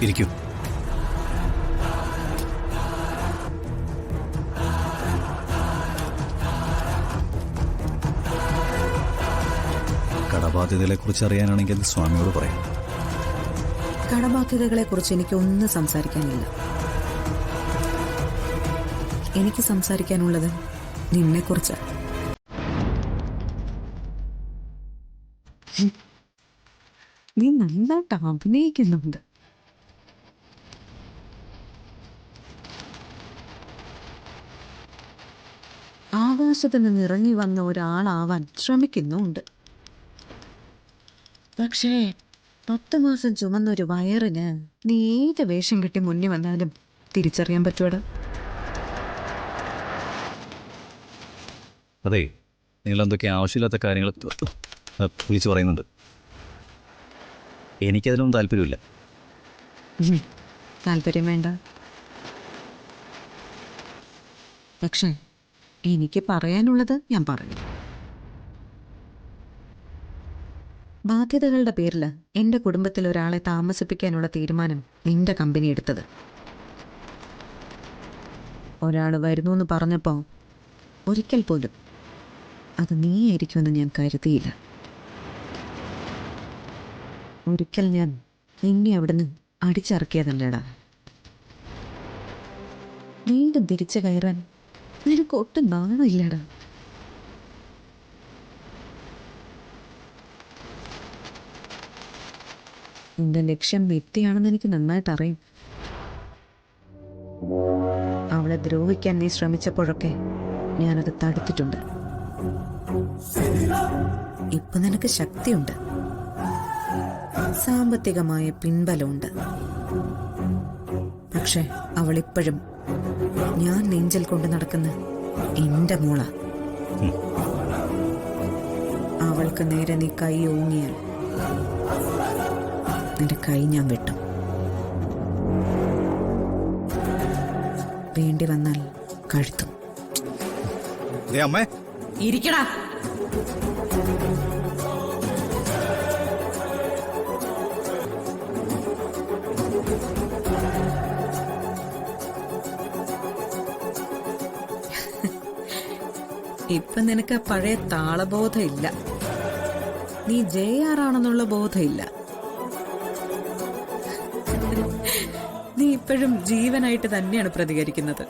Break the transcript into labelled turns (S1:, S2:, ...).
S1: ഇരിക്കൂ. കടബാധ്യതകളെ കുറിച്ച് അറിയാനാണെങ്കിൽ അത് സ്വാമിയോട് പറയാം.
S2: കടബാധ്യതകളെ കുറിച്ച് എനിക്കൊന്നും സംസാരിക്കാനില്ല. എനിക്ക് സംസാരിക്കാനുള്ളത് നിന്നെക്കുറിച്ച്. നീ നന്നായിട്ട് അഭിനയിക്കുന്നുണ്ട്. ആകാശത്ത് നിന്ന് ഇറങ്ങി വന്ന ഒരാളാവാൻ ശ്രമിക്കുന്നുണ്ട്. പക്ഷേ 10 മാസം ചുമന്നൊരു വയറിന് നീ ഏത് വേഷം കെട്ടി മുന്നിൽ വന്നാലും തിരിച്ചറിയാൻ പറ്റുവടാ.
S1: അതെ, നിങ്ങൾ എന്തൊക്കെ ആവശ്യമില്ലാത്ത കാര്യങ്ങൾ വിളിച്ചു പറയുന്നുണ്ട്. എനിക്കതിനൊന്നും താല്പര്യമില്ല.
S2: താല്പര്യം വേണ്ട. പക്ഷേ എനിക്ക് പറയാനുള്ളത് ഞാൻ പറയും. ബാധ്യതകളുടെ പേരിൽ എൻ്റെ കുടുംബത്തിൽ ഒരാളെ താമസിപ്പിക്കാനുള്ള തീരുമാനം നിന്റെ കമ്പനി എടുത്തത്. ഒരാൾ വരുന്നു എന്ന് പറഞ്ഞപ്പോൾ ഒരിക്കൽ പോലും അത് നീയായിരിക്കുമെന്ന് ഞാൻ കരുതിയില്ല. ഒരിക്കൽ ഞാൻ നിന്നെ അവിടുന്ന് അടിച്ചിറക്കിയതല്ലേടാ. വീണ്ടും തിരിച്ചു കയറാൻ നിനക്ക് ഒട്ടും നാണമില്ലടാ. നിന്റെ ലക്ഷ്യം വ്യക്തിയാണെന്ന് എനിക്ക് നന്നായിട്ട് അറിയും. അവളെ ദ്രോഹിക്കാൻ നീ ശ്രമിച്ചപ്പോഴൊക്കെ ഞാനത് തടുത്തിട്ടുണ്ട്. ഇപ്പൊ നിനക്ക് ശക്തിയുണ്ട്, സാമ്പത്തികമായ പിൻബലമുണ്ട്. പക്ഷെ അവളിപ്പോഴും ഞാൻ നെഞ്ചിൽ കൊണ്ട് നടക്കുന്ന എന്റെ മോള. അവൾക്ക് നേരെ നീ കൈ ഓങ്ങിയാൽ നിന്റെ കൈ ഞാൻ വെട്ടും. വേണ്ടി വന്നാൽ കഴുത്തും. ഇരിക്കടാ. ഇപ്പൊ നിനക്ക് പഴയ താളബോധം ഇല്ല. നീ ജയാറാണെന്നുള്ള ബോധമില്ല. നീ ഇപ്പോഴും ജീവനായിട്ട് തന്നെയാണ് പ്രതികരിക്കുന്നത്.